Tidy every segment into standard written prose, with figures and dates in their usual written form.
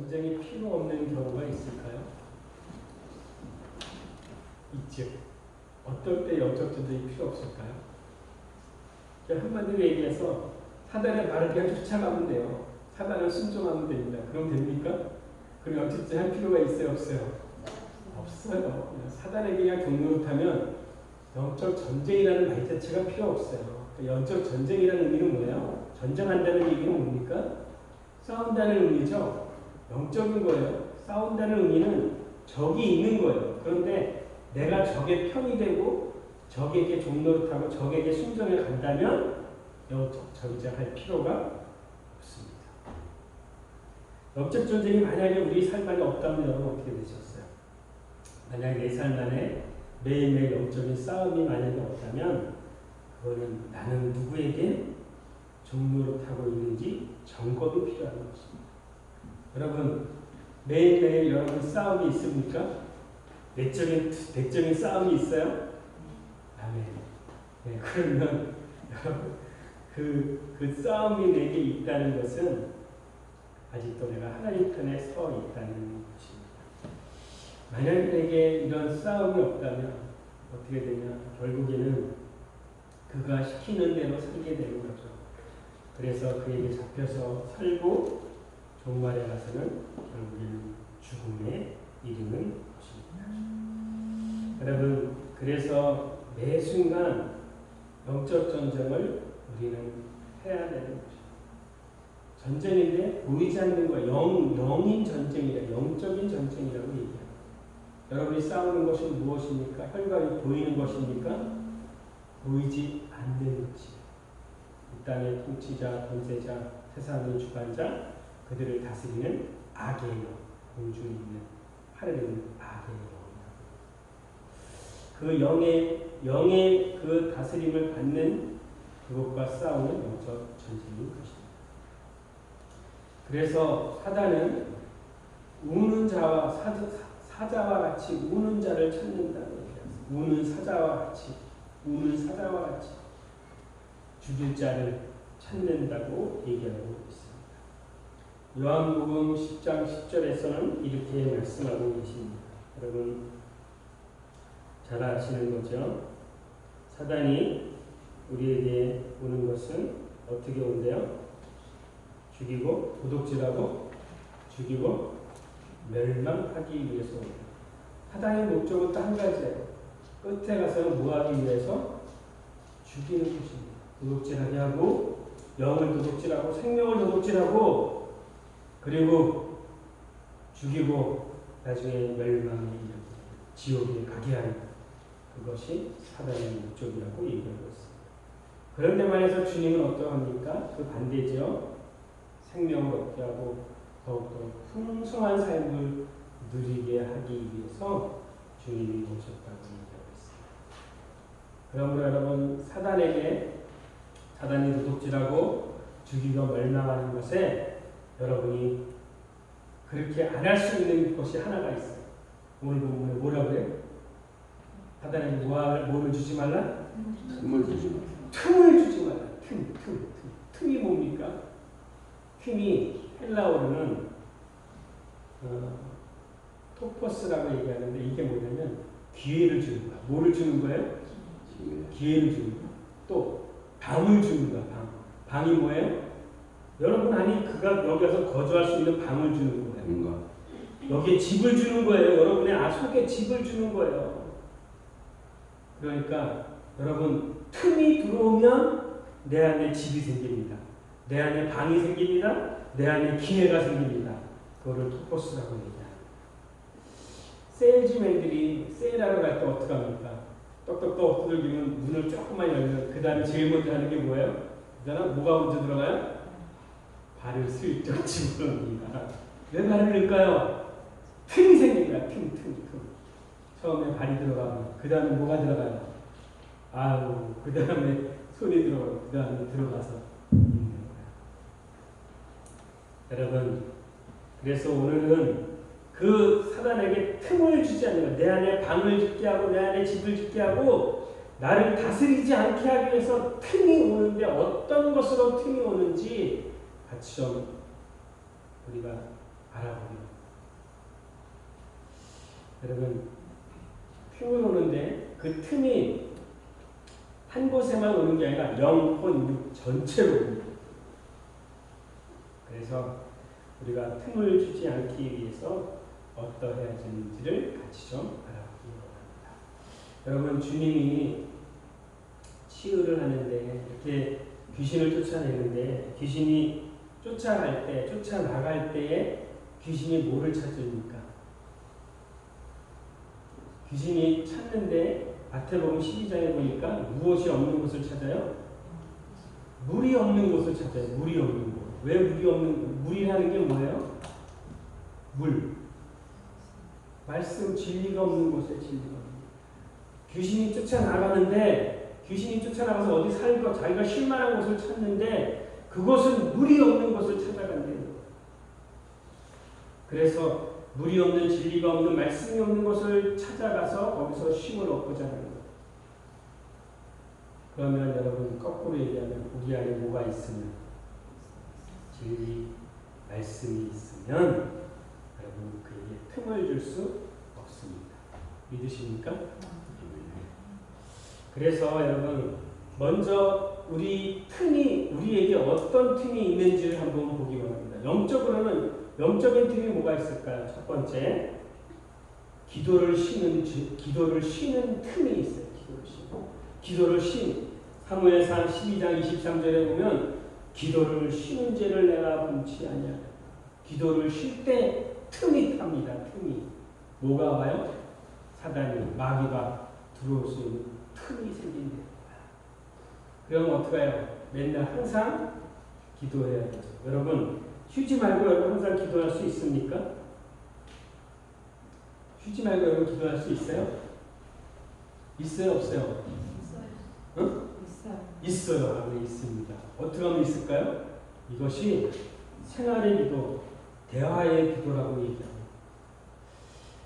전쟁이 필요 없는 경우가 있을까요? 있죠. 어떨 때 영적 전쟁이 필요 없을까요? 한마디로 얘기해서 사단의 말을 그냥 쫓아가면 돼요. 사단을 순종하면 됩니다. 그럼 됩니까? 그럼 영적 전쟁 할 필요가 있어요? 없어요? 없어요. 사단에게 그냥 경노릇하면 영적 전쟁이라는 말 자체가 필요 없어요. 영적 전쟁이라는 의미는 뭐예요? 전쟁한다는 얘기는 뭡니까? 싸운다는 의미죠. 영적인 거예요. 싸운다는 의미는 적이 있는 거예요. 그런데 내가 적의 편이 되고 적에게 종노릇하고 적에게 순종해 간다면 영적 전쟁할 필요가 없습니다. 영적 전쟁이 만약에 우리 삶 안에 없다면 여러분 어떻게 되셨어요? 만약에 내 삶 안에 매일매일 영적인 싸움이 만약에 없다면 그거는 나는 누구에게 종노릇하고 있는지 점검이 필요한 것입니다. 여러분 매일매일 여러분 싸움이 있습니까? 내적인 싸움이 있어요? 아멘. 네, 그러면 여러분 그 싸움이 내게 있다는 것은 아직도 내가 하나님 편에 서 있다는 것입니다. 만약에 내게 이런 싸움이 없다면 어떻게 되냐? 결국에는 그가 시키는 대로 살게 되는 거죠. 그래서 그에게 잡혀서 살고 종말에 가서는 결국에는 죽음에 이르는 것입니다. 여러분, 그래서 매 순간 영적 전쟁을 우리는 해야 되는 것입니다. 전쟁인데 보이지 않는 거예요. 영인 전쟁이라, 영적인 전쟁이라고 얘기합니다. 여러분이 싸우는 것이 무엇입니까? 혈관이 보이는 것입니까? 보이지 않는 것이에요. 이 땅의 통치자, 권세자, 세상의 주관자, 그들을 다스리는 악의 영, 공중에 있는 하늘에 있는 악의 영이다. 그 영의 그 다스림을 받는 그것과 싸우는 영적 전쟁인 것입니다. 그래서 사단은 우는 자와 사자와 같이 우는 자를 찾는다고 얘기합니다. 우는 사자와 같이 죽일 자를 찾는다고 얘기하고 있습니다. 요한복음 10장 10절에서는 이렇게 말씀하고 계십니다. 여러분 잘 아시는 거죠? 사단이 우리에게 오는 것은 어떻게 온대요? 죽이고 도둑질하고 죽이고 멸망하기 위해서 옵니다. 사단의 목적은 딱 한 가지예요. 끝에 가서는 뭐 하기 위해서? 죽이는 것입니다. 도둑질하게 하고 영을 도둑질하고 생명을 도둑질하고 그리고 죽이고 나중에 멸망에 지옥에 가게 하는 그것이 사단의 목적이라고 얘기하고 있습니다. 그런데 말해서 주님은 어떠합니까? 그 반대죠. 생명을 얻게 하고 더욱더 풍성한 삶을 누리게 하기 위해서 주님이 오셨다고 얘기하고 있습니다. 그러므로 여러분 사단이 도둑질하고 죽이고 멸망하는 것에 여러분이 그렇게 안 할 수 있는 것이 하나가 있어요. 오늘 본문에 뭐라 그래요? 사단에게 뭐를 주지 말라? 틈을 주지 말라. 틈을 주지 말라. 틈이 뭡니까? 틈이 헬라어로는 토퍼스라고 얘기하는데 이게 뭐냐면 기회를 주는 거야. 뭐를 주는 거예요? 기회를 주는 거야. 또 방을 주는 거야. 방이 뭐예요? 여러분 아니 그가 여기 와서 거주할 수 있는 방을 주는 거예요. 여기에 집을 주는 거예요. 여러분의 속에 집을 주는 거예요. 그러니까 여러분 틈이 들어오면 내 안에 집이 생깁니다. 내 안에 방이 생깁니다. 내 안에 기회가 생깁니다. 그거를 토퍼스라고 얘기합니다. 세일즈맨들이 세일하러 갈 때 어떻게 합니까? 똑똑똑 두들기면 문을 조금만 열면 그 다음에 제일 먼저 하는 게 뭐예요? 그 다음에 뭐가 먼저 들어가요? 발을 슬쩍 집어넣습니다. 왜 발을 넣을까요? 틈이 생깁니다. 틈. 처음에 발이 들어가면 그 다음에 뭐가 들어가요? 그 다음에 손이 들어가고 그 다음에 들어가서 있는 거예요. 여러분 그래서 오늘은 그 사단에게 틈을 주지 않는 것, 내 안에 방을 짓게 하고 내 안에 집을 짓게 하고 나를 다스리지 않게 하기 위해서 틈이 오는데 어떤 것으로 틈이 오는지 같이 좀 우리가 알아보려. 여러분, 틈을 오는데 그 틈이 한 곳에만 오는 게 아니라 영혼 전체로 옵니다. 그래서 우리가 틈을 주지 않기 위해서 어떠해야 하는지를 같이 좀 알아보기 원합니다. 여러분, 주님이 치유를 하는데 이렇게 귀신을 쫓아내는데 귀신이 쫓아나갈 때에 귀신이 뭐를 찾습니까? 귀신이 찾는데 마태복음 12장에 보니까 무엇이 없는 곳을 찾아요? 물이 없는 곳을 찾아요. 물이 없는 곳. 왜 물이 없는 곳? 물이라는 게 뭐예요? 물. 말씀, 진리가 없는 곳에 진리가 없는 곳. 귀신이 쫓아나가는데 귀신이 쫓아나가서 어디 살고 자기가 쉴만한 곳을 찾는데 그곳은 물이 없는 곳을 찾아간대요. 그래서 물이 없는 진리가 없는 말씀이 없는 곳을 찾아가서 거기서 쉼을 얻고자 하는 거예요. 그러면 여러분 거꾸로 얘기하면 우리 안에 뭐가 있으면 진리, 말씀이 있으면 여러분 그에게 틈을 줄 수 없습니다. 믿으십니까? 그래서 여러분 먼저 우리에게 어떤 틈이 있는지를 한번 보기 원합니다. 영적인 틈이 뭐가 있을까요? 첫 번째, 기도를 쉬는 틈이 있어요. 기도를 쉬는. 사무엘상 12장 23절에 보면 기도를 쉬는 죄를 내가 본치 아니하라. 기도를 쉴 때 틈이 탑니다. 틈이. 뭐가 와요? 사단이, 마귀가 들어올 수 있는 틈이 생긴대요. 그럼 어떻게 해요? 맨날 항상 기도해야 되죠. 여러분, 쉬지 말고 여러분 항상 기도할 수 있습니까? 쉬지 말고 여러분 기도할 수 있어요? 있어요? 없어요? 응? 있어요. 안에 있습니다. 어떻게 하면 있을까요? 이것이 생활의 기도, 대화의 기도라고 얘기합니다.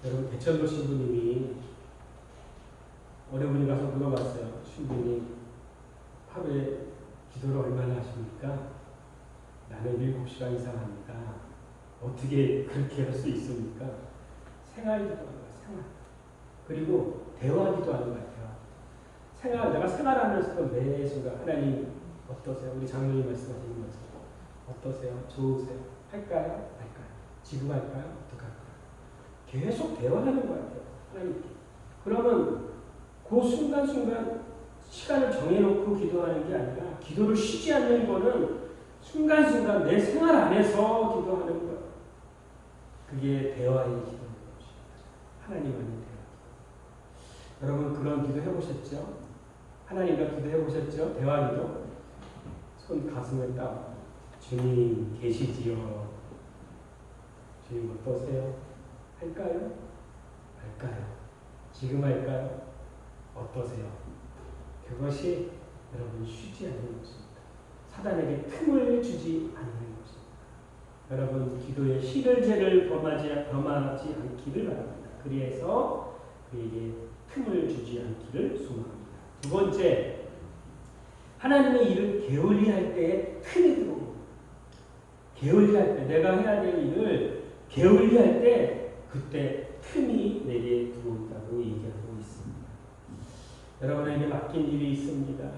여러분, 대천도 신부님이 어느 분이 가서 물어봤어요. 신부님, 하루에 기도를 얼마나 하십니까? 나는 7시간 이상 합니다. 어떻게 그렇게 할 수 있습니까? 생활기도 하는 거야, 생활. 그리고 대화기도 하는 거야, 대화. 내가 생활하면서도 매 순간 하나님 어떠세요? 우리 장로님 말씀하시는 것처럼 어떠세요? 좋으세요? 할까요? 말까요? 지금 할까요? 어떡할까요? 계속 대화하는 거야, 하나님께. 그러면 그 순간순간 시간을 정해놓고 기도하는 게 아니라 기도를 쉬지 않는 거는 순간순간 내 생활 안에서 기도하는 거예요. 그게 대화의 기도인 것입니다. 하나님 안에 대화. 여러분 그런 기도 해보셨죠? 하나님과 기도 해보셨죠? 대화 기도. 손 가슴에 딱 주님 계시지요. 주님 어떠세요? 할까요? 할까요? 지금 할까요? 어떠세요? 그것이 여러분 쉬지 않는 것입니다. 사단에게 틈을 주지 않는 것입니다. 여러분 기도에 실을죄를 범하지 않기를 바랍니다. 그래서 그에게 틈을 주지 않기를 소망합니다. 두 번째, 하나님의 일을 게을리할 때에 틈이 들어옵니다. 게을리할 때, 내가 해야 될 일을 게을리할 때 그때 틈이 내게 들어온다고 얘기하고 있습니다. 여러분에게 맡긴 일이 있습니다.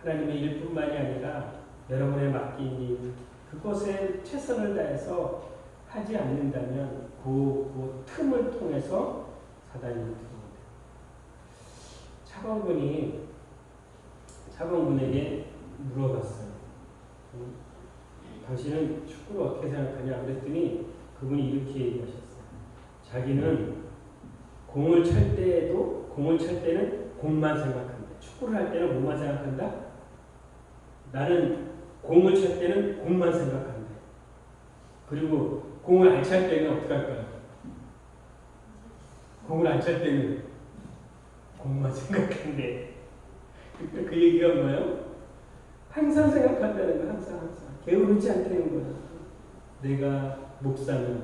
하나님의 일뿐만이 아니라 여러분의 맡긴 일, 그것에 최선을 다해서 하지 않는다면 그 틈을 통해서 사단이 들어옵니다. 차범근에게 물어봤어요. 당신은 축구를 어떻게 생각하냐 그랬더니 그분이 이렇게 얘기하셨어요. 자기는 공을 찰 때는 공만 생각한다. 축구를 할 때는 뭐만 생각한다? 나는 공을 찰 때는 공만 생각한다. 그리고 공을 안 찰 때는 어떻게 할까요? 공을 안 찰 때는 공만 생각한대. 그 얘기가 뭐예요? 항상 생각한다는 거, 항상. 게으르지 않다는 거야. 내가 목사는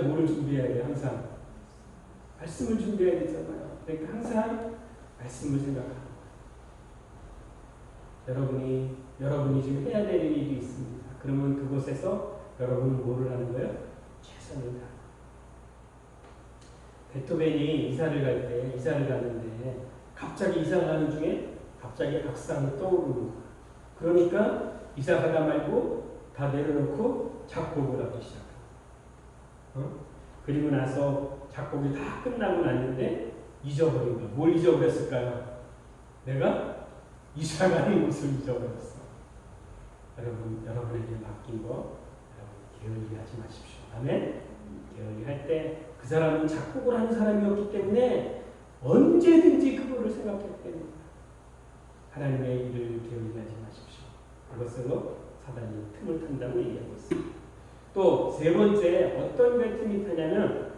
뭐를 준비해야 돼? 항상 말씀을 준비해야 되잖아요. 그러니까 항상 말씀을 생각하는 거예요. 여러분이 지금 해야 될 일이 있습니다. 그러면 그곳에서 여러분은 뭐를 하는 거예요? 최선을 다하는 거예요. 베토벤이 이사를 갔는데 갑자기 이사 가는 중에 갑자기 악상이 떠오르는 거예요. 그러니까 이사 가다 말고 다 내려놓고 작곡을 하기 시작해요. 그리고 나서 작곡이 다 끝나고 났는데 잊어버린 거예요. 뭘 잊어버렸을까요? 내가 이사 가는 곳을 잊어버렸어. 여러분에게 맡긴 거 여러분 게을리하지 마십시오. 아멘. 게을리할 때 그 사람은 작곡을 하는 사람이었기 때문에 언제든지 그거를 생각했기 때문에 하나님의 일을 게을리하지 마십시오. 그것으로 사단이 틈을 탄다고 얘기하고 있습니다. 또 세 번째 어떤 게 틈이 타냐면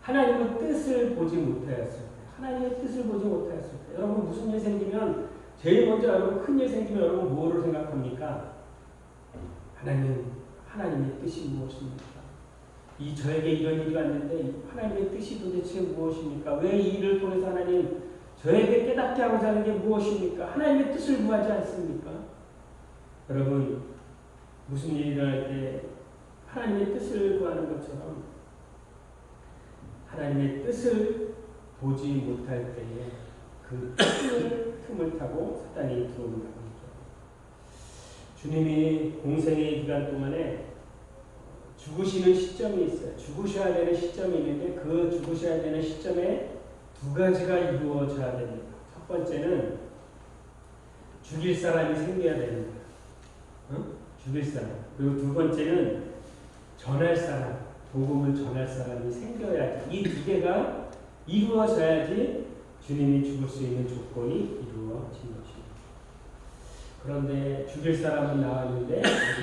하나님의 뜻을 보지 못하였을 때. 하나님의 뜻을 보지 못하였을 때. 여러분 무슨 일 생기면 제일 먼저 여러분 큰 일 생기면 여러분 뭐를 생각합니까? 하나님의 뜻이 무엇입니까? 저에게 이런 일이 왔는데 하나님의 뜻이 도대체 무엇입니까? 왜 이 일을 통해서 하나님 저에게 깨닫게 하고자 하는 게 무엇입니까? 하나님의 뜻을 구하지 않습니까? 여러분 무슨 일이 일어날 때 하나님의 뜻을 구하는 것처럼 하나님의 뜻을 보지 못할 때에 그 틈을 타고 사단이 들어온다고 하죠. 주님이 공생의 기간 동안에 죽으시는 시점이 있어요. 죽으셔야 되는 시점이 있는데 그 죽으셔야 되는 시점에 두 가지가 이루어져야 됩니다. 첫 번째는 죽일 사람이 생겨야 되는 거예요. 죽일 사람. 그리고 두 번째는 전할 사람, 복음을 전할 사람이 생겨야지. 이 두 개가 이루어져야지 주님이 죽을 수 있는 조건이 이루어진 것입니다. 그런데 죽일 사람은 나왔는데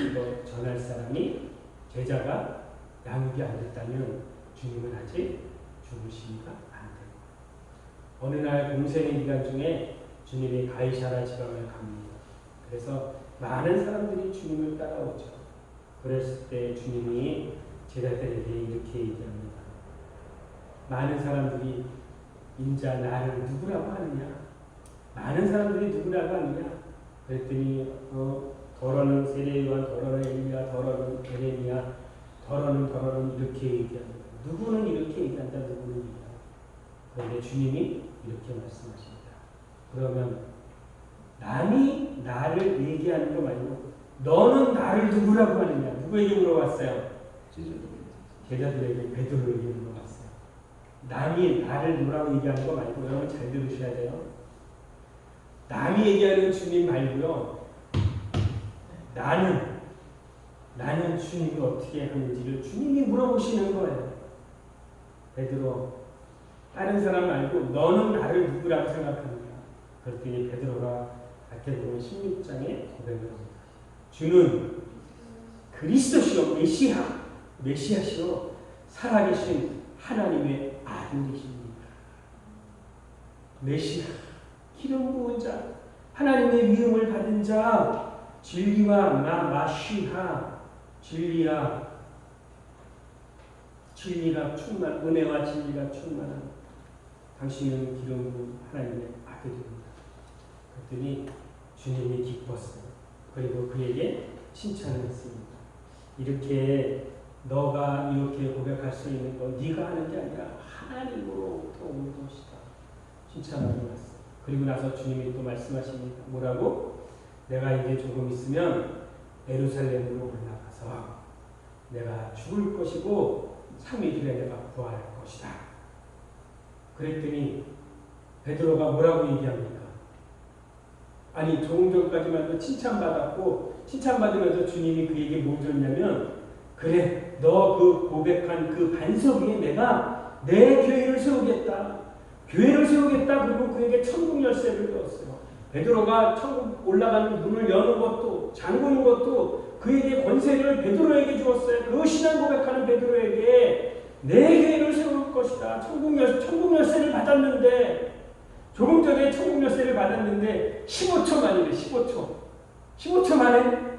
이거 전할 사람이 제자가 양육이 안 됐다면 주님은 아직 죽으시기가 안 돼요. 어느 날 공생의 기간 중에 주님이 가이사라 지방을 갑니다. 그래서 많은 사람들이 주님을 따라오죠. 그랬을 때 주님이 제자들에게 이렇게 얘기합니다. 많은 사람들이 인자 나를 누구라고 하느냐? 많은 사람들이 누구라고 하느냐? 그랬더니 더러는 세례요한, 더러는 엘리야, 더러는 에레미야, 더러는 이렇게 얘기합니다. 누구는 이렇게 얘기한다, 누구는 얘기한다. 그런데 주님이 이렇게 말씀하십니다. 그러면 남이 나를 얘기하는 거 말고 너는 나를 누구라고 하느냐? 누구에게 물어봤어요? 제자들에게 베드로에게 물어봤어요. 남이 나를 누구라고 얘기하는 거 말고 여러분 잘 들으셔야 돼요. 남이 얘기하는 주님 말고요. 나는 주님이 어떻게 하는지를 주님이 물어보시는 거예요. 베드로, 다른 사람 말고 너는 나를 누구라고 생각하느냐? 그랬더니 베드로가 마태복음 16장에 고백을 합니다. 주는 그리스도시요 메시아시요 살아계신 하나님의 아들이십니다. 메시아, 기름 부은 자, 하나님의 위임을 받은 자, 진리와 마시하, 진리가 충만, 은혜와 진리가 충만한 당신은 기름 부은 하나님의 아들입니다. 그랬더니 주님이 기뻤어요. 그리고 그에게 칭찬을 했습니다. 이렇게 너가 이렇게 고백할 수 있는 건 네가 하는 게 아니라 하나님으로부터 온 것이다. 칭찬하고 왔어요. 그리고 나서 주님이 또 말씀하십니다. 뭐라고? 내가 이제 조금 있으면 예루살렘으로 올라가서 내가 죽을 것이고 3일 후에 내가 부활할 것이다. 그랬더니 베드로가 뭐라고 얘기합니까? 아니 조금 전까지만 해도 칭찬받았고 칭찬받으면서 주님이 그에게 뭘 줬냐면 그래 너 그 고백한 그 반석 위에 내가 내 교회를 세우겠다. 그리고 그에게 천국 열쇠를 줬어요. 베드로가 천국 올라가는 문을 여는 것도 잠그는 것도 그에게 권세를 베드로에게 주었어요. 그 신앙 고백하는 베드로에게 내 교회를 세울 것이다. 천국 열쇠를 받았는데 조금 전에 천국 열쇠를 받았는데 15초 만이래. 15초 만에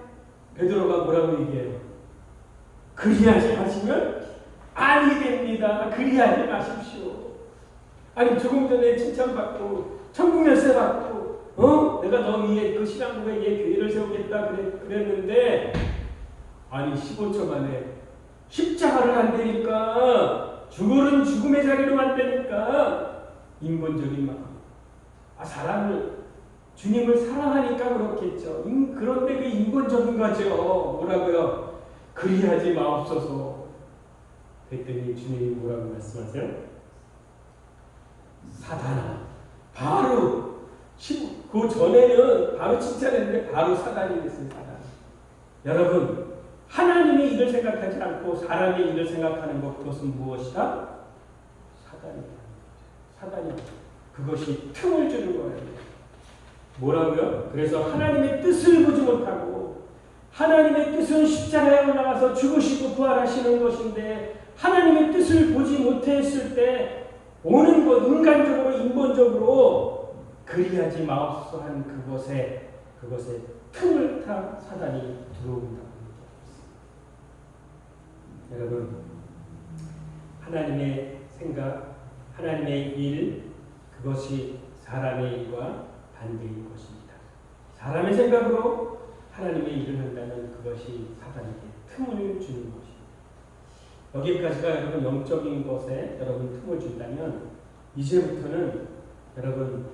베드로가 뭐라고 얘기해요? 그리하지 마시면 아니 됩니다. 그리하지 마십시오. 아니 조금 전에 칭찬받고 천국 열쇠 받고 내가 너 위에 그 신앙국에 위해 교회를 세우겠다 그랬는데 아니 15초 만에 십자가를 한다니까, 죽으는 죽음의 자리로 간다니까. 인본적인 마음. 사람을, 주님을 사랑하니까 그렇겠죠. 그런데 그 인본적인 거죠. 뭐라고요? 그리하지 마옵소서. 그랬더니 주님이 뭐라고 말씀하세요? 사단아. 바로 그 전에는 바로 칭찬했는데 바로 사단이 됐어요. 사단. 여러분, 하나님의 일을 생각하지 않고 사람의 일을 생각하는 것, 그것은 무엇이다? 사단이다. 사단이다. 그것이 틈을 주는 거예요. 뭐라고요? 그래서 하나님의 뜻을 보지 못하고, 하나님의 뜻은 십자가에 올라가서 죽으시고 부활하시는 것인데, 하나님의 뜻을 보지 못했을 때 오는 것, 인간적으로 인본적으로 그리하지 마옵소서 한 그것에 틈을 타 사단이 들어온다고 얘기합니다. 여러분, 하나님의 생각, 하나님의 일, 그것이 사람의 일과 반대인 것입니다. 사람의 생각으로 하나님의 일을 한다면 그것이 사단에게 틈을 주는 것입니다. 여기까지가 여러분 영적인 것에 여러분 틈을 준다면, 이제부터는 여러분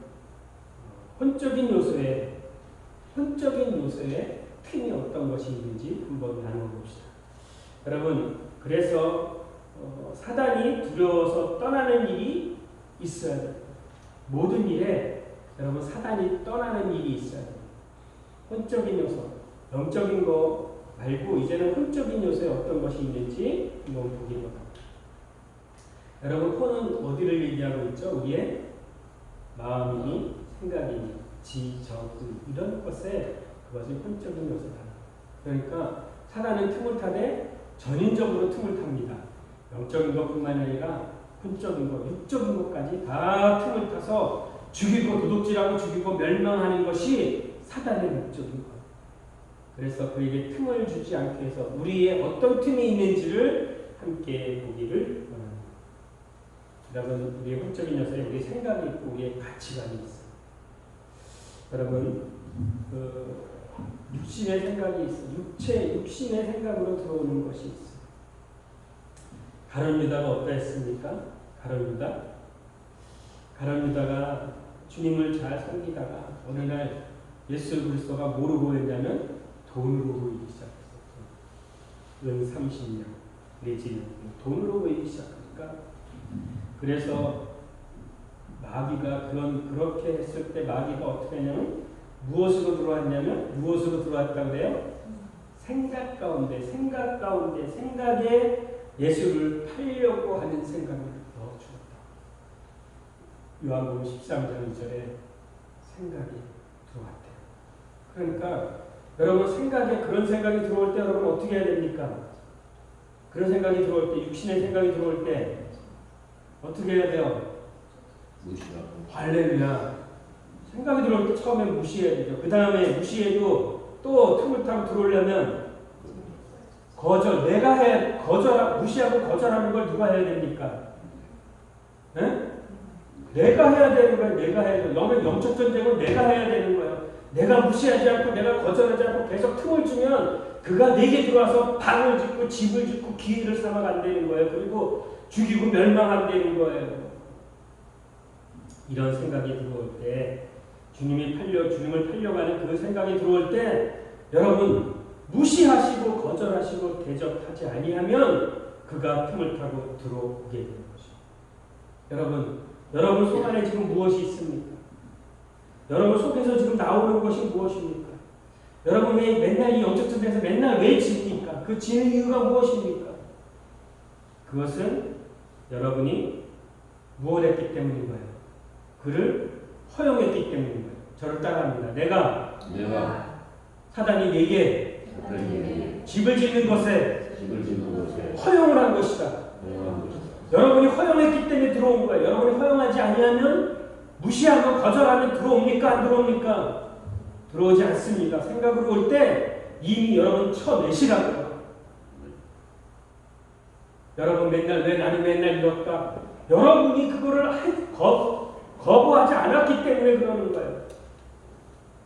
혼적인 요소에 틈이 어떤 것이 있는지 한번 나눠봅시다. 여러분, 그래서 사단이 두려워서 떠나는 일이 있어야 돼요. 모든 일에 여러분 사단이 떠나는 일이 있어야 돼요. 혼적인 요소, 영적인 거 말고 이제는 혼적인 요소에 어떤 것이 있는지 한번 보기로 합니다. 여러분, 혼은 어디를 얘기하고 있죠? 우리의 마음이니 생각이니 지, 저, 이런 것에 그것이 혼적인 요소다. 그러니까 사단은 틈을 타되 전인적으로 틈을 탑니다. 영적인 것뿐만 아니라 혼적인 것, 육적인 것까지 다 틈을 타서 죽이고 도둑질하고 죽이고 멸망하는 것이 사단의 목적인 것. 그래서 그에게 틈을 주지 않기 위해서 우리의 어떤 틈이 있는지를 함께 보기를 원합니다. 여러분, 우리의 혼적인 요소에 우리의 생각이 있고 우리의 가치관이 있어요. 여러분, 육신의 생각이 있어요. 육신의 생각으로 들어오는 것이 있어요. 가룟 유다가 어떠했습니까? 가룟 유다가 주님을 잘 섬기다가 어느 날 예수 그리스도가 뭐로 보였냐면 돈으로 보이기 시작했어요. 은 30냥 내지는 돈으로 보이기 시작하니까, 그래서 마귀가 그렇게 했을 때 마귀가 어떻게 하냐면 무엇으로 들어왔다고 그래요? 생각 가운데 생각에 예수를 팔려고 하는 생각을 넣어주었다. 요한복음 13장 2절에 생각이 들어왔대요. 그러니까 여러분, 그런 생각이 들어올 때 여러분 어떻게 해야 됩니까? 그런 생각이 들어올 때, 육신의 생각이 들어올 때 어떻게 해야 돼요? 무시하고. 할렐루야. 생각이 들어올 때 처음에 무시해야 되죠. 그 다음에 무시해도 또 틈을 타고 들어오려면 무시하고 거절하는 걸 누가 해야 됩니까? 네? 내가 해야 되는 거예요. 내가 해야 돼요. 영적 전쟁은 내가 해야 되는 거예요. 내가 무시하지 않고 내가 거절하지 않고 계속 틈을 주면 그가 내게 들어와서 방을 짓고 집을 짓고 기회를 삼아간다는 거예요. 그리고 죽이고 멸망한다는 거예요. 이런 생각이 들어올 때, 주님을 팔려가는 그 생각이 들어올 때, 여러분 무시하시고 거절하시고 대적하지 아니하면 그가 틈을 타고 들어오게 되는 것입니다. 여러분 속 안에 지금 무엇이 있습니까? 여러분 속에서 지금 나오는 것이 무엇입니까? 여러분 왜 맨날 이 영적 전쟁에서 맨날 왜 집니까? 그 지는 이유가 무엇입니까? 그것은 여러분이 무엇했기 때문인 거예요. 그를 허용했기 때문인 거예요. 저를 따라합니다. 내가 사단이 내게 집을 짓는 것에 허용을 한 것이다. 여러분이 허용했기 때문에 들어온 거예요. 여러분이 허용하지 아니하면, 무시하고 거절하면 들어옵니까? 안 들어옵니까? 들어오지 않습니다. 생각으로 올 때 이미 여러분 쳐내시라고요. 여러분 나는 맨날 이렇다. 여러분이 그거를 거부하지 않았기 때문에 그러는 거예요.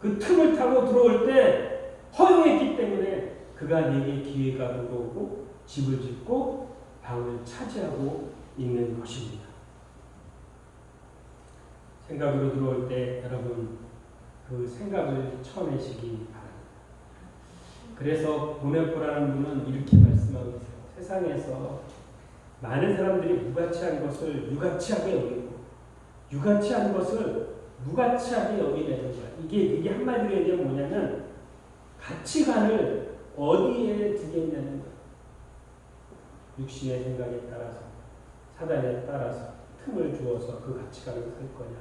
그 틈을 타고 들어올 때 허용했기 때문에 그가 네게 기회가 들어오고 집을 짓고 방을 차지하고 있는 것입니다. 생각으로 들어올 때 여러분 그 생각을 쳐내시기 바랍니다. 그래서 보네포라는 분은 이렇게 말씀하고 계세요. 세상에서 많은 사람들이 무가치한 것을 유가치하게 여기고 유가치한 것을 무가치하게 여기려는 거야. 이게 한마디로 얘기하면 뭐냐면 가치관을 어디에 두겠냐는 거야. 육신의 생각에 따라서 사단에 따라서 틈을 주어서 그 가치관을 살 거냐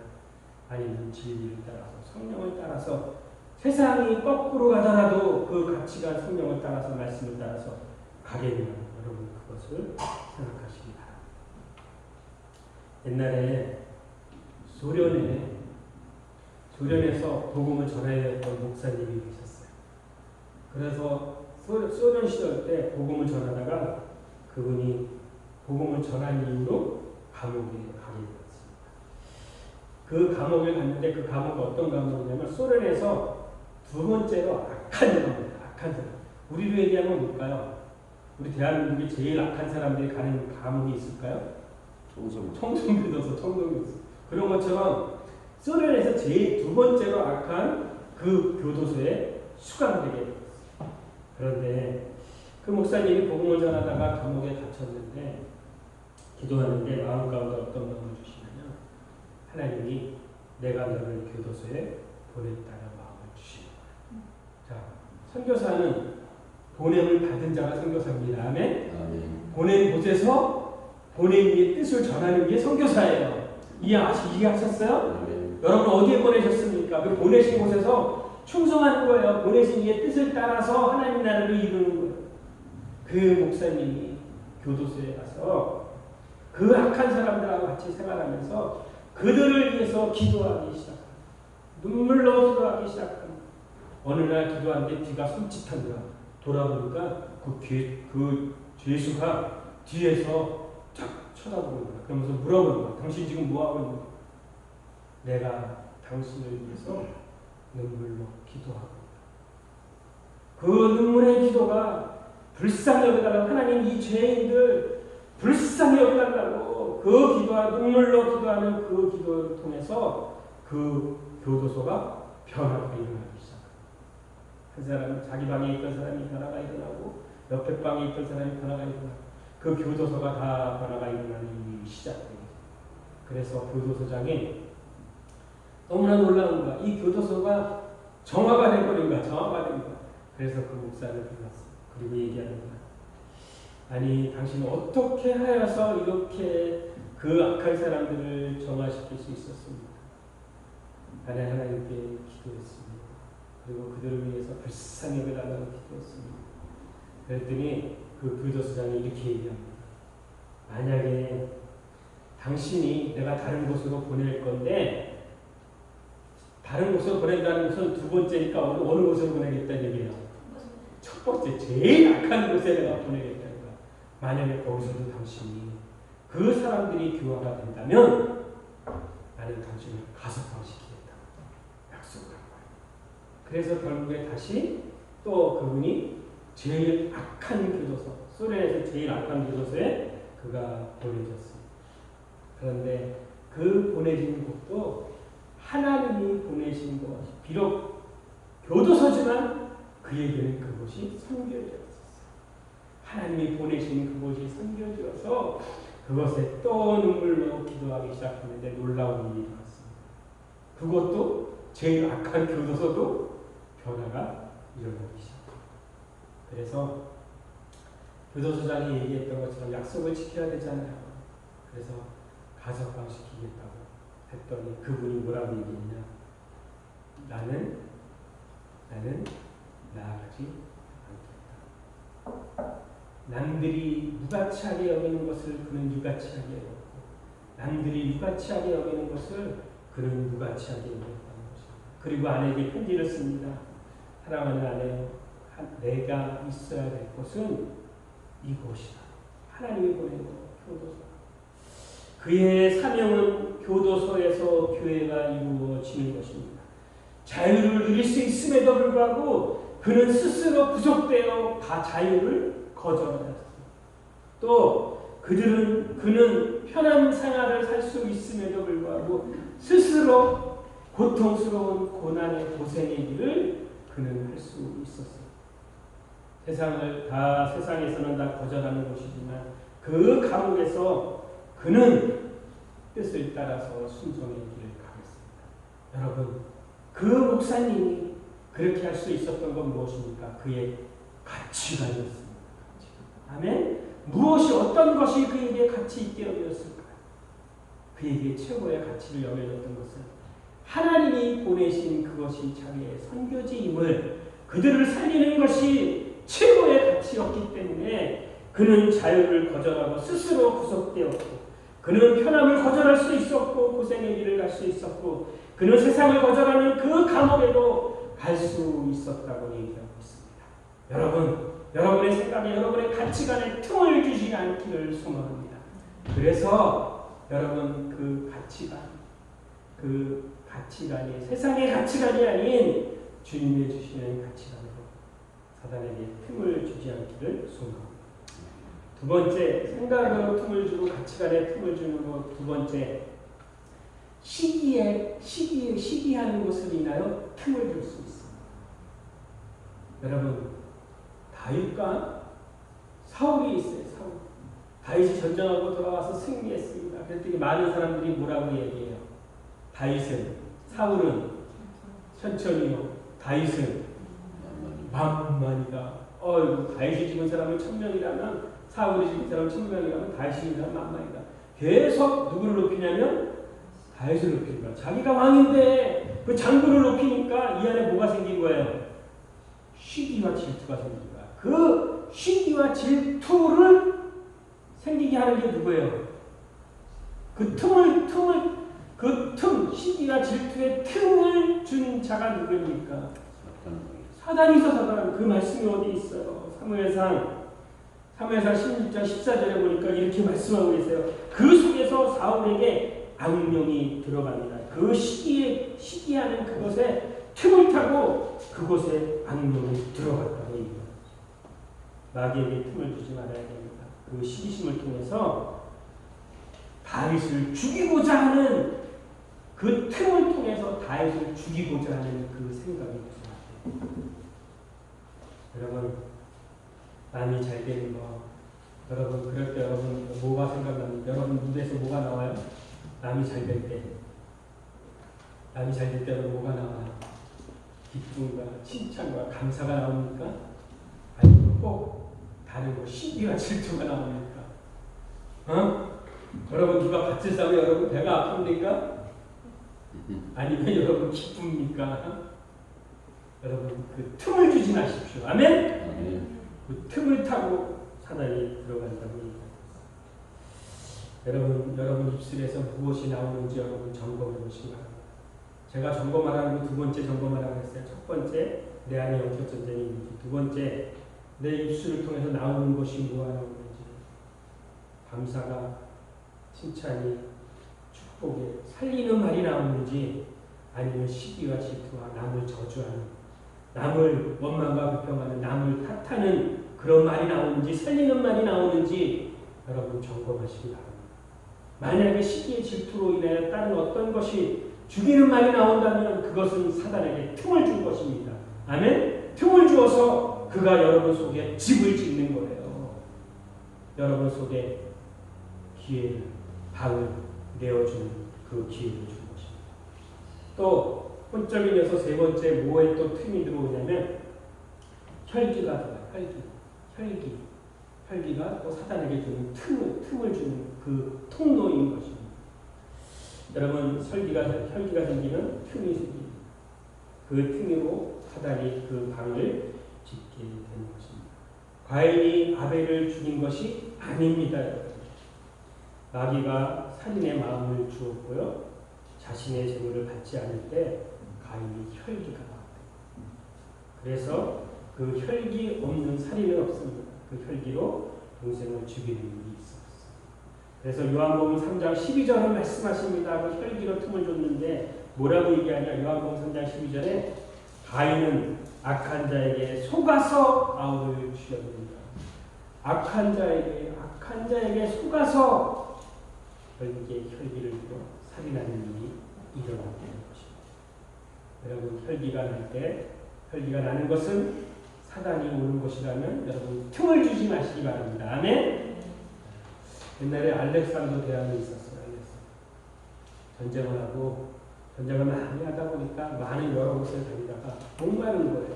아니면 진리를 따라서 성령을 따라서 세상이 거꾸로 가더라도 그 가치관 성령을 따라서 말씀을 따라서 가겠냐. 여러분 그것을 생각하시기 바랍니다. 옛날에 소련에서 복음을 전해야 했던 목사님이 계셨어요. 그래서 소련 시절 때 복음을 전하다가 그분이 복음을 전한 이후로 감옥에 가게 되었습니다. 그 감옥에 갔는데 그 감옥이 어떤 감옥이냐면 소련에서 두 번째로 악한 사람입니다. 악한 사람. 우리로 얘기하면 뭘까요? 우리 대한민국에 제일 악한 사람들이 가는 감옥이 있을까요? 청송교도소. 그런 것처럼 소련에서 제일 두 번째로 악한 그 교도소에 수감되게 됐어요. 그런데 그 목사님이 복음을 전하다가 감옥에 갇혔는데 기도하는데 마음 가운데 어떤 마음을 주시냐면 하나님이 내가 너를 교도소에 보냈다는 마음을 주시는 거예요. 자, 선교사는 보냄을 받은 자가 선교사입니다. 아멘. 보낸 곳에서 보낸 이의 뜻을 전하는 게 선교사예요. 이해하셨어요? 여러분 어디에 보내셨습니까? 그 보내신 곳에서 충성하는 거예요. 보내신 이의 뜻을 따라서 하나님 나라를 이루는 거예요. 그 목사님이 교도소에 가서 그 악한 사람들하고 같이 생활하면서 그들을 위해서 기도하기 시작합니다. 눈물로 기도하기 시작합니다. 어느 날 기도하는데 뒤가 손짓한다. 돌아보니까 그 죄수가 뒤에서 탁 쳐다보는 거야. 그러면서 물어보는 거야. 당신 지금 뭐하고 있는 거야? 내가 당신을 위해서 눈물로 기도하고 있다. 그 눈물의 기도가 불쌍히 여겨달라고 하나님 이 죄인들 불쌍히 여겨달라고 그 기도와 눈물로 기도하는 그 기도를 통해서 그 교도소가 변화가 일어나기 시작합니다. 한 사람은 자기 방에 있던 사람이 변화가 일어나고 옆에 방에 있던 사람이 변화가 일어나고 그 교도소가 다 변화가 일어나는 일이 시작됩니다. 그래서 교도소장이 너무나 놀라운 거야. 이 교도소가 정화가 돼버린 거야. 정화가 된 거야. 그래서 그 목사를 불렀어. 그리고 얘기하는 거야. 아니 당신은 어떻게 하여서 이렇게 그 악한 사람들을 정화시킬 수 있었습니까? 나는 하나님께 기도했습니다. 그리고 그들을 위해서 불쌍히 여겨달라고 기도했습니다. 그랬더니 그 교도소장이 이렇게 얘기합니다. 만약에 당신이 내가 다른 곳으로 보낼 건데 다른 곳으로 보낸다는 것은 두 번째니까 어느 곳으로 보내겠다는 얘기예요. 첫 번째 제일 악한 곳에 내가 보내겠다는 거야. 만약에 거기서도 당신이 그 사람들이 교화가 된다면 나는 당신을 가석방시키겠다 약속을 한 거예요. 그래서 결국에 다시 또 그분이 제일 악한 교도소, 소련에서 제일 악한 교도소에 그가 보내졌습니다. 그런데 그 보내진 곳도 하나님이 보내신 것, 비록 교도소지만 그에게는 그곳이 선교지였었어요. 하나님이 보내신 그곳이 선교지여서 그것에 또 눈물로 기도하기 시작했는데 놀라운 일이 일어났습니다. 그것도 제일 악한 교도소도 변화가 일어나기 시작합니다. 그래서 교도소장이 얘기했던 것처럼 약속을 지켜야 되잖아요. 그래서 가석방시키겠다고 했더니 그분이 뭐라고 얘기했냐? 나는 나아가지 않겠다. 남들이 무가치하게 여기는 것을 그는 유가치하게 여겼고 남들이 유가치하게 여기는 것을 그는 무가치하게 여겼다는 것입니다. 그리고 아내에게 편지를 씁니다. 사랑하는 아내, 내가 있어야 될 곳은 이곳이다. 하나님이 보낸 교도소. 그의 사명은 교도소에서 교회가 이루어지는 것입니다. 자유를 누릴 수 있음에도 불구하고 그는 스스로 구속되어 자유를 거절하였습니다. 또 그는 편한 생활을 살 수 있음에도 불구하고 스스로 고통스러운 고난의 고생의 길을 그는 할 수 있었습니다. 세상에서는 다 거절하는 것이지만 그 감옥에서 그는 뜻을 따라서 순종의 길을 가겠습니다. 여러분, 그 목사님이 그렇게 할 수 있었던 건 무엇입니까? 그의 가치관이었습니다. 아멘? 무엇이 어떤 것이 그에게 가치 있게 여겨졌을까요? 그에게 최고의 가치를 여겨졌던 것은 하나님이 보내신 그것이 자기의 선교지임을 그들을 살리는 것이 최고의 가치였기 때문에 그는 자유를 거절하고 스스로 구속되었고 그는 편함을 거절할 수 있었고 고생의 길을 갈 수 있었고 그는 세상을 거절하는 그 감옥에도 갈 수 있었다고 얘기하고 있습니다. 여러분, 여러분의 생각에 여러분의 가치관에 틈을 주지 않기를 소망합니다. 그래서 여러분 그 가치관이 세상의 가치관이 아닌 주님이 주시는 가치관으로 사단에게 틈을 주지 않기를 소망합니다. 두 번째, 생각으로 틈을 주고 가치관에 틈을 주는 것. 두 번째, 시기하는 것을 인하여 틈을 줄 수 있습니다. 여러분, 다윗과 사울이 있어요. 사울. 다윗이 전쟁하고 돌아와서 승리했습니다. 그랬더니 많은 사람들이 뭐라고 얘기해요? 다윗은, 사울은 천천히요. 다윗은 만만이다. 다윗이 죽은 사람은 1000명이라면 사울이 죽은 사람은 1000명이라면 다윗이 죽은 사람은 만만이다. 계속 누구를 높이냐면 다윗을 높이니까. 자기가 왕인데 그 장군을 높이니까 이 안에 뭐가 생긴 거예요? 시기와 질투가 생긴 거야. 그 시기와 질투를 생기게 하는 게 누구예요? 시기와 질투의 틈을 준 자가 누구입니까? 사단이죠, 사단. 그 말씀이 어디 있어요? 사무엘상 16장 14절에 보니까 이렇게 말씀하고 계세요. 그 속에서 사울에게 악령이 들어갑니다. 그 시기하는 그것에 틈을 타고 그곳에 악령이 들어갔다고 얘기합니다. 마귀에게 틈을 주지 말아야 됩니다. 그 시기심을 통해서 다윗을 죽이고자 하는 그 틈을 통해서 다윗을 죽이고자 하는 그 생각이 있어요. 여러분, 남이 잘 되는 거, 여러분 그럴 때 여러분 뭐가 생각납니까? 여러분 무대에서 뭐가 나와요? 남이 잘 될 때, 여러분 뭐가 나와요? 기쁨과 칭찬과 감사가 나옵니까? 아니면 꼭 다른 거 시기와 질투가 나옵니까? 여러분 누가 밭을 싸면 여러분 배가 아픕니까? 아니면 여러분 기쁩니까? 여러분 그 틈을 주지 마십시오. 아멘? 그 틈을 타고 사단이 들어간다고 얘기합니다. 여러분 입술에서 무엇이 나오는지 여러분 점검해 보시기 바랍니다. 제가 점검하라는 거 두 번째 점검하라고 했어요. 첫 번째, 내 안에 영적 전쟁이 있는지. 두 번째, 내 입술을 통해서 나오는 것이 뭐가 나오는지. 감사가, 칭찬이, 축복에 살리는 말이 나오는지 아니면 시기와 질투와 남을 저주하는, 남을 원망과 비평하는, 남을 탓하는 그런 말이 나오는지 살리는 말이 나오는지 여러분 점검하시기 바랍니다. 만약에 시기의 질투로 인해 다른 어떤 것이 죽이는 말이 나온다면 그것은 사단에게 틈을 준 것입니다. 아멘? 틈을 주어서 그가 여러분 속에 집을 짓는 거예요. 여러분 속에 기회를, 방을 내어주는 그 기회를 준 것입니다. 또 본적인 에서 세 번째 뭐에 또 틈이 들어오냐면 혈기가 들어와요. 혈기가 또 사단에게 주는 틈을 주는 그 통로인 것입니다. 여러분 혈기가 생기면 틈이 생깁니다. 그 틈으로 사단이 그 방을 짓게 되는 것입니다. 가인이 아벨을 죽인 것이 아닙니다. 마귀가 살인의 마음을 주었고요. 자신의 재물을 받지 않을 때 가인이 혈기가 나왔다. 그래서 그 혈기 없는 살인은 없습니다. 그 혈기로 동생을 죽이는 일이 있었습니다. 그래서 요한복음 3장 12절은 말씀하십니다. 그 혈기로 틈을 줬는데 뭐라고 얘기하냐? 요한복음 3장 12절에 가인은 악한 자에게 속아서 아우를 죽였느니라. 악한 자에게 속아서 결국에 혈기를 들어 살인하는 일이 일어나게 되는 것입니다. 여러분, 혈기가 나는 것은 사단이 오는 것이라면 여러분 틈을 주지 마시기 바랍니다. 아멘. 옛날에 알렉산더 대왕이 있었어요. 전쟁을 많이 하다 보니까 많은 여러 곳을 다니다가 목마른 거예요.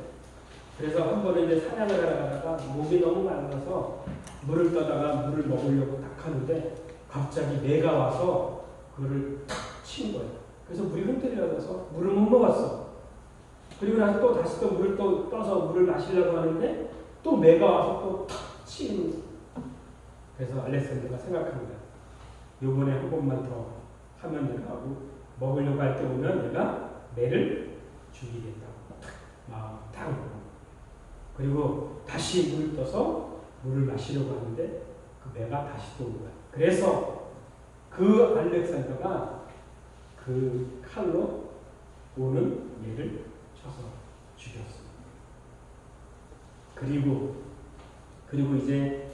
그래서 한 번은 이제 사냥을 하러 가다가 목이 너무 말라서 물을 떠다가 물을 먹으려고 딱 하는데 갑자기 매가 와서 그를 탁 친 거예요. 그래서 물이 흔들려서 물을 못 먹었어. 그리고 나서 또 다시 또 물을 떠서 물을 마시려고 하는데 또 매가 와서 또 탁 치는 거예요. 그래서 알렉산더가 생각합니다. 요번에 한 번만 더 하면 내가 하고 먹으려고 할 때 오면 내가 매를 죽이겠다고 마음 딱 먹고 그리고 다시 물을 떠서 물을 마시려고 하는데 그 매가 다시 또 오는 거야. 그래서 그 알렉산더가 그 칼로 오는 매를 쳐서 죽였습니다. 그리고 이제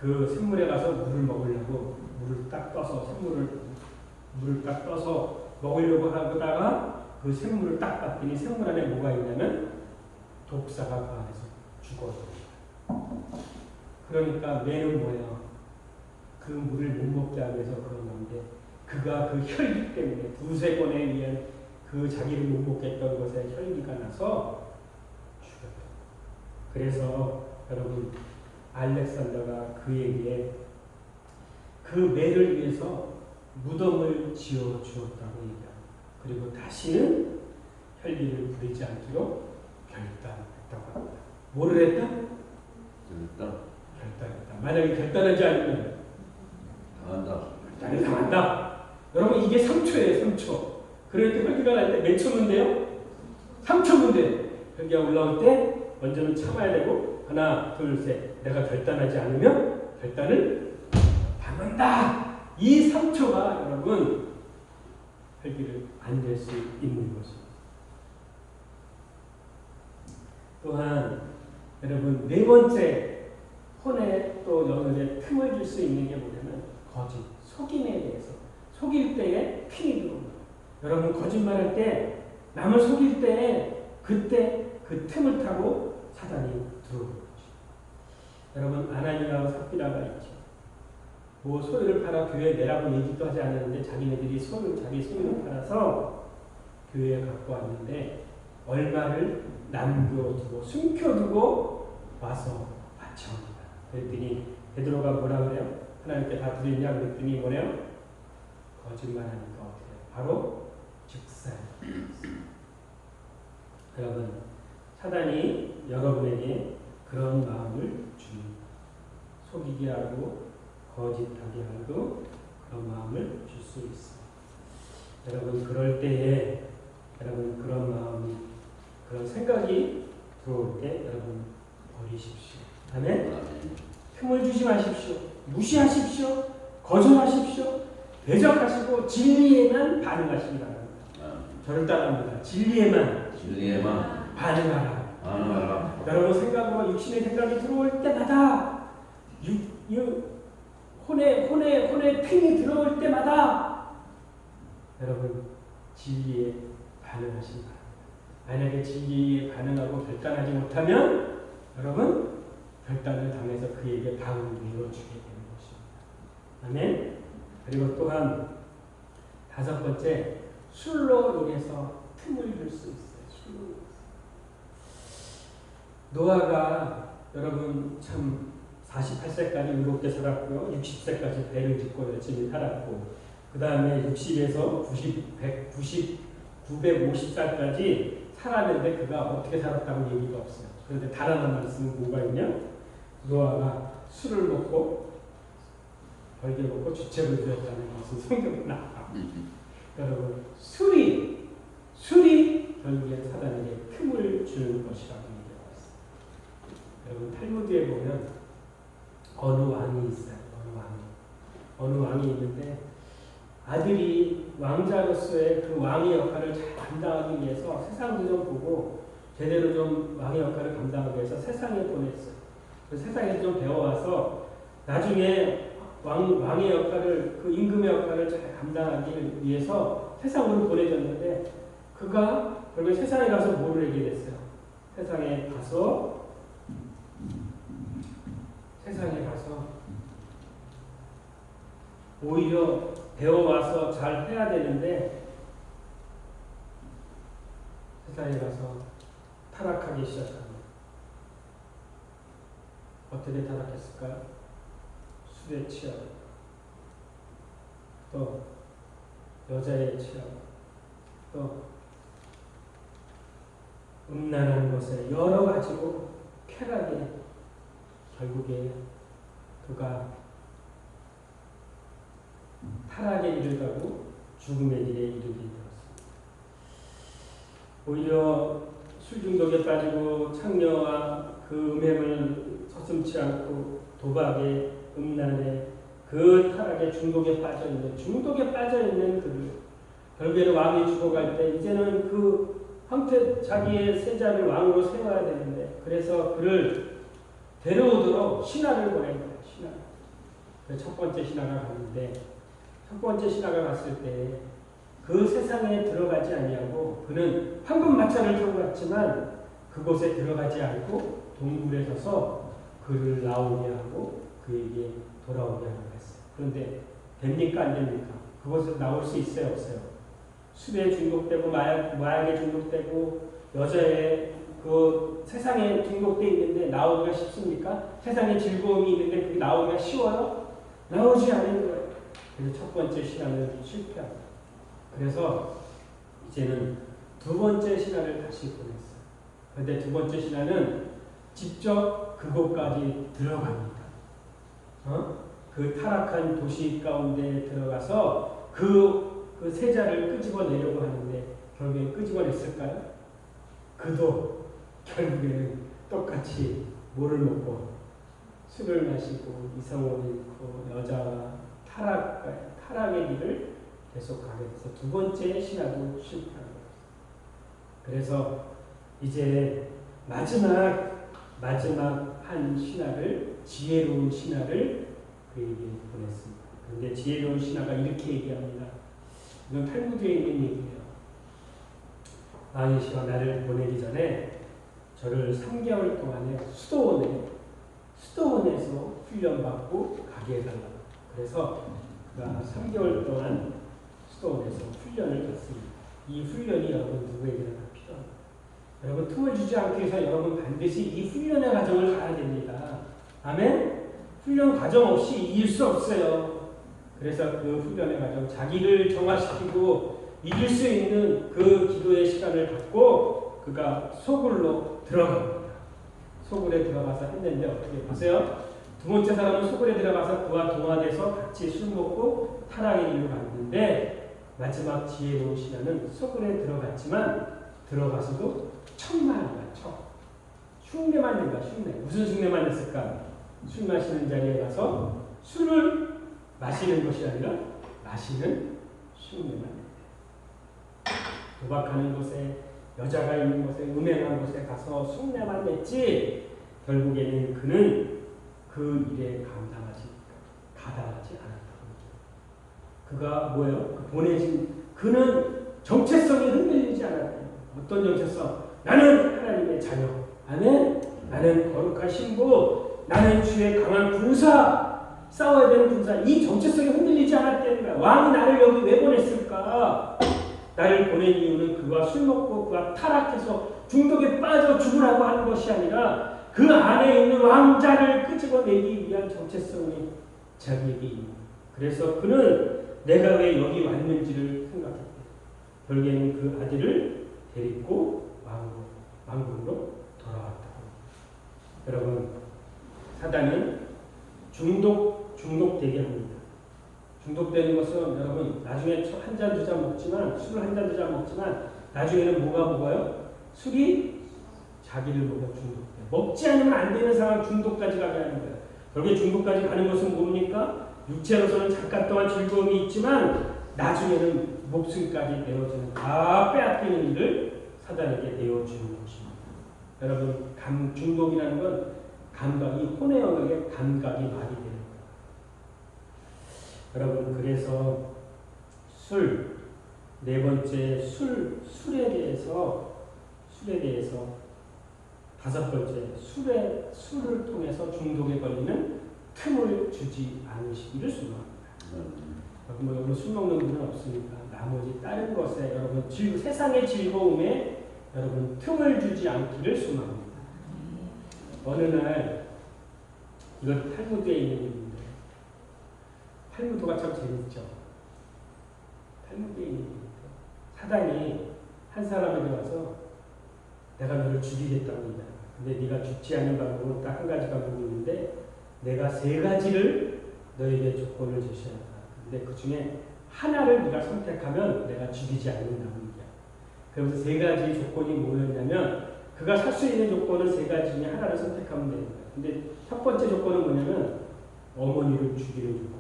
그 샘물에 가서 물을 먹으려고 물을 딱 떠서 먹으려고 하다가 그 샘물을 딱 봤더니 샘물 안에 뭐가 있냐면 독사가 그 안에서 죽어요. 그러니까 매는 뭐야? 그 물을 못 먹게 하기 위해서 그런 건데 그가 그 혈기 때문에 두세 번에 의한 그 자기를 못 먹겠던 것에 혈기가 나서 죽였다. 그래서 여러분 알렉산더가 그에게 그 매를 위해서 무덤을 지어 주었다고 얘기합니다. 그리고 다시는 혈기를 부리지 않기로 결단했다고 합니다. 뭐를 했다? 결단했다. 만약에 결단하지 않으면 당한다. 여러분 이게 3초예요. 3초. 그럴 때 혈기가 날 때 몇 초인데요? 3초인데 혈기가 올라올 때 먼저는 참아야 되고 하나, 둘, 셋. 내가 결단하지 않으면 결단을 당한다. 이 3초가 여러분 혈기를 안 될 수 있는 것입니다. 또한 여러분 네 번째 혼에 또 여러분의 틈을 줄 수 있는 게 뭐냐면 거짓, 속임에 대해서 속일 때에 핀이 들어옵니다. 여러분 거짓말할 때 남을 속일 때 그때 그 틈을 타고 사단이 들어오는 거죠. 여러분 아나니아와 삽비라가 있죠. 뭐 소유를 팔아 교회에 내라고 얘기도 하지 않았는데 자기네들이 자기 소유를 팔아서 교회에 갖고 왔는데 얼마를 남겨두고 숨겨두고 와서 바쳐옵니다. 그랬더니 베드로가 뭐라 그래요? 하나님께 다 드렸냐 그랬더니 뭐래요? 거짓말하니까 어떻게 해요? 바로 즉사예요. 여러분 사단이 여러분에게 그런 마음을 줍니다. 속이게 하고 거짓하게 하고 그런 마음을 줄 수 있습니다. 여러분 그럴 때에 여러분 그런 마음이 그런 생각이 들어올 때 여러분 버리십시오. 아멘. 틈을 주지 마십시오. 무시하십시오. 거절하십시오. 대적하시고 진리에만 반응하시기 바랍니다. 저를 따라합니다. 진리에만 반응하라. 여러분 생각과 육신의 생각이 들어올 때마다 혼의 핀이 들어올 때마다 여러분 진리에 반응하시기 바랍니다. 만약에 진리에 반응하고 결단하지 못하면 여러분 결단을 당해서 그에게 방을 내어주게 되는 것입니다. 아멘. 그리고 또한 다섯 번째 술로 인해서 틈을 줄 수 있어요. 술로 인해서. 노아가 여러분 참 48세까지 의롭게 살았고요. 60세까지 배를 짓고 열심히 살았고 그 다음에 60에서 950살까지 살았는데 그가 어떻게 살았다고 얘기가 없어요. 그런데 달아난 말씀은 뭐가 있냐? 노아가 술을 먹고 벌게 먹고 주책을 부렸다는 것은 성경에 나와요. 여러분 술이 결국엔 사단에게 틈을 주는 것이라고 얘기하고 있습니다. 여러분 탈무드에 보면 어느 왕이 있어요. 어느 왕이 있는데 아들이 왕자로서의 그 왕의 역할을 잘 감당하기 위해서 세상도 좀 보고 제대로 좀 왕의 역할을 감당하기 위해서 세상에 보냈어요. 그래서 세상에 좀 배워와서 나중에 왕의 역할을, 그 임금의 역할을 잘 감당하기 위해서 세상으로 보내졌는데, 그가 결국 세상에 가서 뭐를 하게 됐어요? 세상에 가서 오히려 배워와서 잘 해야 되는데, 세상에 가서 타락하기 시작합니다. 어떻게 타락했을까요? 술에 취하고, 또 여자에 취하고, 또 음란한 것에 여러 가지로 쾌락에 결국에 그가 타락에 이르다고 죽음의 일에 이르게 되었습니다. 오히려 술 중독에 빠지고 창녀와 그 음행을 서슴지 않고 도박에, 음란에, 그 타락에 중독에 빠져있는 그를 결국에는 왕이 죽어갈 때 이제는 그 자기의 세자를 왕으로 세워야 되는데, 그래서 그를 데려오도록 신하를 보낸 거예요. 첫 번째 신하가 갔는데, 첫 번째 신하가 갔을 때 그 세상에 들어가지 아니하고, 그는 황금 마차를 타고 갔지만 그곳에 들어가지 않고 동굴에 서서 그를 나오게 하고 그에게 돌아오게 하는 거였어요. 그런데 됩니까 안 됩니까? 그곳에서 나올 수 있어요 없어요? 술에 중독되고 마약에 중독되고 여자의 그 세상에 중독되어 있는데 나오기가 쉽습니까? 세상에 즐거움이 있는데 그게 나오기가 쉬워요? 나오지 않는 거예요. 그래서 첫 번째 신앙은 실패합니다. 그래서 이제는 두 번째 신하를 다시 보냈어요. 그런데 두 번째 신하는 직접 그곳까지 들어갑니다. 그 타락한 도시 가운데 들어가서 그 세자를 끄집어내려고 하는데 결국엔 끄집어냈을까요? 그도 결국에는 똑같이 뭐를 먹고 술을 마시고 이성을 잃고 여자와 타락의 길을 계속 가게 돼서 두 번째 신하도 실패한 거예요. 그래서 이제 마지막 한 신하를, 지혜로운 신하를 그에게 보냈습니다. 그런데 지혜로운 신하가 이렇게 얘기합니다. 이건 탈무드에 있는 얘기예요. 왕이시여 나를 보내기 전에 저를 3개월 동안에 수도원에서 훈련받고 가게 해달라고. 그래서 그가 3개월 동안 수도원에서 훈련을 받습니다. 이 훈련이 여러분 누구에게나 다 필요합니다. 여러분 틈을 주지 않기 위해서 여러분 반드시 이 훈련의 과정을 가야 됩니다. 아멘? 훈련 과정 없이 이길 수 없어요. 그래서 그 훈련의 과정, 자기를 정화시키고 이길 수 있는 그 기도의 시간을 갖고 그가 소굴로 들어갑니다. 소굴에 들어가서 했는데 어떻게 보세요? 두 번째 사람은 소굴에 들어가서 그와 동화돼서 같이 술 먹고 타락의 길을 갔는데, 마지막 지혜로운 신하는 소굴에 들어갔지만 들어가서도 천만이야. 흉내만 낸다. 무슨 흉내만 냈을까? 술 마시는 자리에 가서 술을 마시는 것이 아니라 마시는 흉내만 낸다. 도박하는 곳에, 여자가 있는 곳에, 음행한 곳에 가서 흉내만 냈지 결국에는 그는 그 일에 가담하지 않았다고. 그가 뭐예요? 그는 정체성이 흔들리지 않았대요. 어떤 정체성? 나는 하나님의 자녀. 나는 거룩한 신부. 나는 주의 강한 군사. 싸워야 되는 군사. 이 정체성이 흔들리지 않았다는 거야. 왕이 나를 여기 왜 보냈을까? 나를 보낸 이유는 그가 술 먹고 그가 타락해서 중독에 빠져 죽으라고 하는 것이 아니라 그 안에 있는 왕자를 끄집어내기 위한 정체성이 자기에게 있는 거예요. 그래서 그는 내가 왜 여기 왔는지를 생각했대요. 결국에는 그 아들을 데리고 왕궁으로 돌아왔다고. 여러분, 사단은 중독되게 합니다. 중독되는 것은 여러분 나중에 한 잔 두 잔 먹지만, 술을 한 잔 두 잔 먹지만 나중에는 뭐가 먹어요? 술이 자기를 먹어 중독돼. 먹지 않으면 안 되는 상황, 중독까지 가게 하는 거예요. 결국에 중독까지 가는 것은 뭡니까? 육체로서는 잠깐 동안 즐거움이 있지만 나중에는 목숨까지 내어주는, 다 빼앗기는 일을 사단에게 내어주는 것입니다. 여러분 중독이라는 건 감각이 혼의 영역에 감각이 말이 되는 거예요. 여러분 그래서 네 번째 술에 대해서 다섯 번째 술을 통해서 중독에 걸리는 틈을 주지 않으시기를 소망합니다. 여러분 여러분 술 먹는 분은 없으니까 나머지 다른 것에 여러분 세상의 즐거움에 여러분 틈을 주지 않기를 소망합니다. 어느 날 이건 탈무드에 있는 일인데 탈무드가 참 재밌죠. 탈무드에 있는 일인데 사단이 한 사람에게 와서 내가 너를 죽이겠다고 얘기하는 거야. 근데 네가 죽지 않는 방법은 딱 한 가지 방법이 있는데 내가 세 가지를 너에게 조건을 제시한다. 근데 그 중에 하나를 네가 선택하면 내가 죽이지 않는다고 얘기해. 그래서 세 가지 조건이 뭐였냐면 그가 살 수 있는 조건은 세 가지 중에 하나를 선택하면 되는 거야. 근데 첫 번째 조건은 뭐냐면 어머니를 죽이는 조건.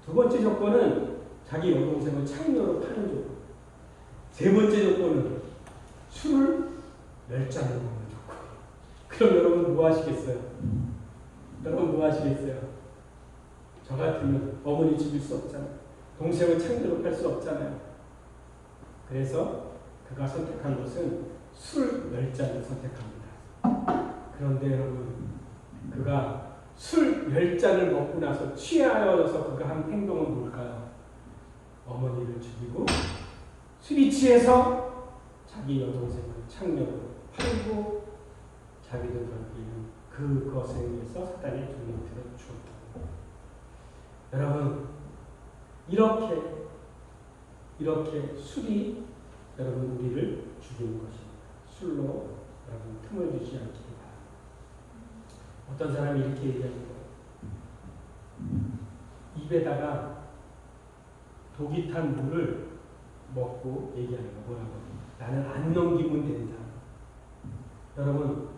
두 번째 조건은 자기 여동생을 창녀로 파는 조건. 세 번째 조건은 술을 멸자로 먹는 조건. 그럼 여러분 뭐 하시겠어요? 여러분 뭐 하시겠어요? 저 같으면 어머니 죽일 수 없잖아요. 동생을 창녀로 팔 수 없잖아요. 그래서 그가 선택한 것은 술 멸자를 선택합니다. 그런데 여러분 그가 술 멸자를 먹고 나서 취하여서 그가 한 행동은 뭘까요? 어머니를 죽이고 술이 취해서 자기 여동생을 창녀로 팔고 자기도 결국에는 그것에 의해서 사단의 종노릇을 주었다. 여러분 이렇게 술이 여러분 우리를 죽이는 것입니다. 술로 여러분 틈을 주지 않기를 바랍니다. 어떤 사람이 이렇게 얘기합니다. 입에다가 독이 탄 물을 먹고 얘기하는 거 뭐라고? 나는 안 넘기면 된다. 여러분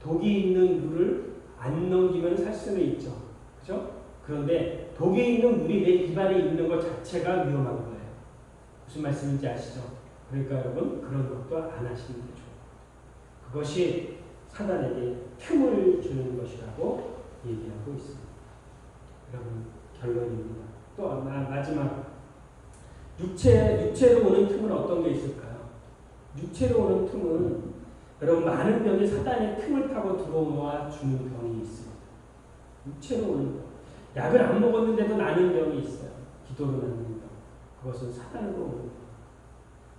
독이 있는 물을 안 넘기면 살 수는 있죠. 그죠? 그런데 독이 있는 물이 내 입안에 있는 것 자체가 위험한 거예요. 무슨 말씀인지 아시죠? 그러니까 여러분 그런 것도 안 하시는 게 좋아요. 그것이 사단에게 틈을 주는 것이라고 얘기하고 있습니다. 여러분 결론입니다. 또 마지막 육체로 오는 틈은 어떤 게 있을까요? 육체로 오는 틈은 여러분 많은 병이 사단의 틈을 타고 들어와 주는 병이 있습니다. 육체로 오는 병. 약을 안 먹었는데도 나는 병이 있어요. 기도로 나는 병. 그것은 사단으로 오는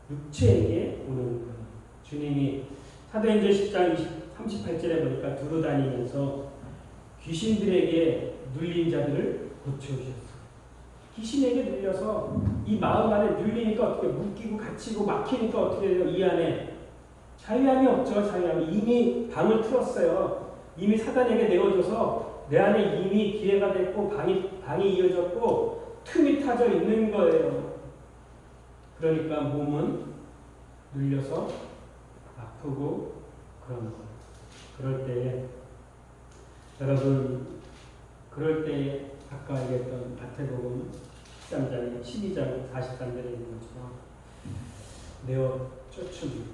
병. 육체에게 오는 병. 주님이 사도행전 10장 38절에 보니까 두루다니면서 귀신들에게 눌린 자들을 고쳐주셨어요. 귀신에게 눌려서 이 마음 안에 눌리니까 어떻게 묶이고 갇히고 막히니까 어떻게 돼요? 이 안에 자유함이 없죠. 자유함이 이미 방을 틀었어요. 이미 사단에게 내어줘서 내 안에 이미 기회가 됐고 방이 이어졌고 틈이 타져 있는 거예요. 그러니까 몸은 눌려서 아프고 그런 거예요. 그럴 때에 여러분 아까 얘기했던 마태복음 13장 12장 43절에 있는 것처럼 내어 쫓습니다.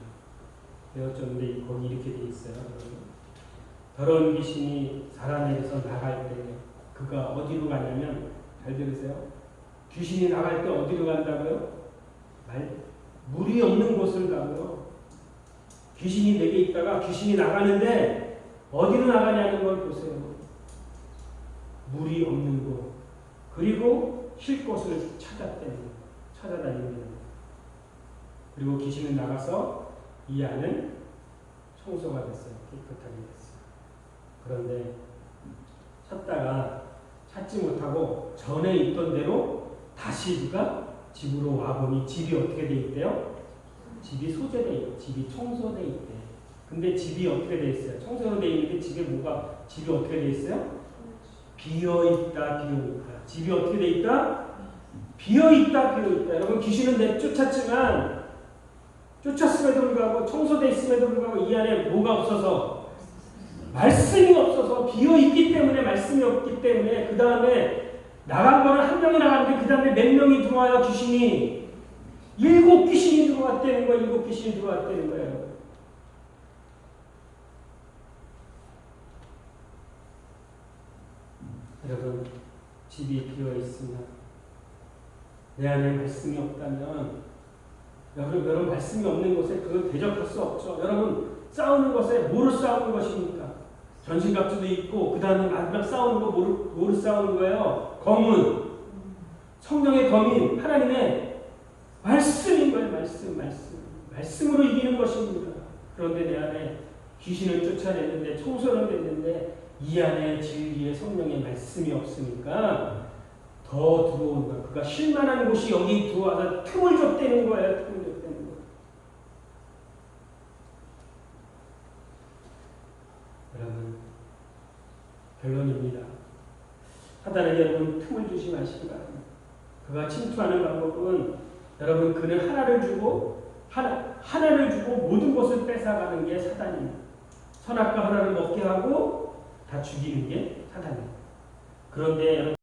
내어 쫓는데 거기 이렇게 돼 있어요. 더러운 귀신이 사람에게서 나갈 때 그가 어디로 가냐면 잘 들으세요. 귀신이 나갈 때 어디로 간다고요? 물이 없는 곳을 가고요. 귀신이 내게 있다가 귀신이 나가는데 어디로 나가냐는 걸 보세요. 물이 없는 곳. 그리고 쉴 곳을 찾아다니는 거예요. 그리고 귀신은 나가서 이 안은 청소가 됐어요. 깨끗하게 됐어요. 그런데 찾다가 찾지 못하고 전에 있던 대로 다시 그가 집으로 와보니 집이 어떻게 돼 있대요? 집이 소재돼 있고 집이 청소돼 있대. 근데 집이 어떻게 돼 있어요? 청소로 돼 있는데 집이 어떻게 돼 있어요? 비어있다. 집이 어떻게 돼 있다? 비어있다. 여러분 귀신은 내쫓았지만 쫓았음에도 불구하고 청소돼 있음에도 불구하고 이 안에 뭐가 없어서 말씀이 없어서 비어있기 때문에 말씀이 없기 때문에 그 다음에 나간 거는 한 명이 나갔는데 그 다음에 몇 명이 들어와요. 귀신이 7 귀신이 들어왔다는 거예요. 7 귀신이 들어왔다는 거예요. 여러분, 집이 비어 있으면 내 안에 말씀이 없다면 여러분 말씀이 없는 곳에 그걸 대적할 수 없죠. 여러분 싸우는 것에 뭐로 싸우는 것입니까? 전신갑주도 있고 그 다음에 마지막 싸우는 거 뭐로 싸우는 거예요? 검은 성령의 검인 하나님의 말씀인 거예요. 말씀으로 이기는 것입니다. 그런데 내 안에 귀신을 쫓아냈는데 청소는 됐는데 이 안에 진리의 성령의 말씀이 없으니까 더 들어오는 거예요. 그가 쉴만한 곳이 여기 들어와서 틈을 줬다는 거예요. 틈을 줬다는 거예요. 여러분, 결론입니다. 사단에게 여러분 틈을 주지 마시기 바랍니다. 그가 침투하는 방법은 여러분 그는 하나를 주고 모든 것을 뺏어가는 게 사단입니다. 선악과 하나를 먹게 하고 다 죽이는 게 사단입니다. 그런데 여러분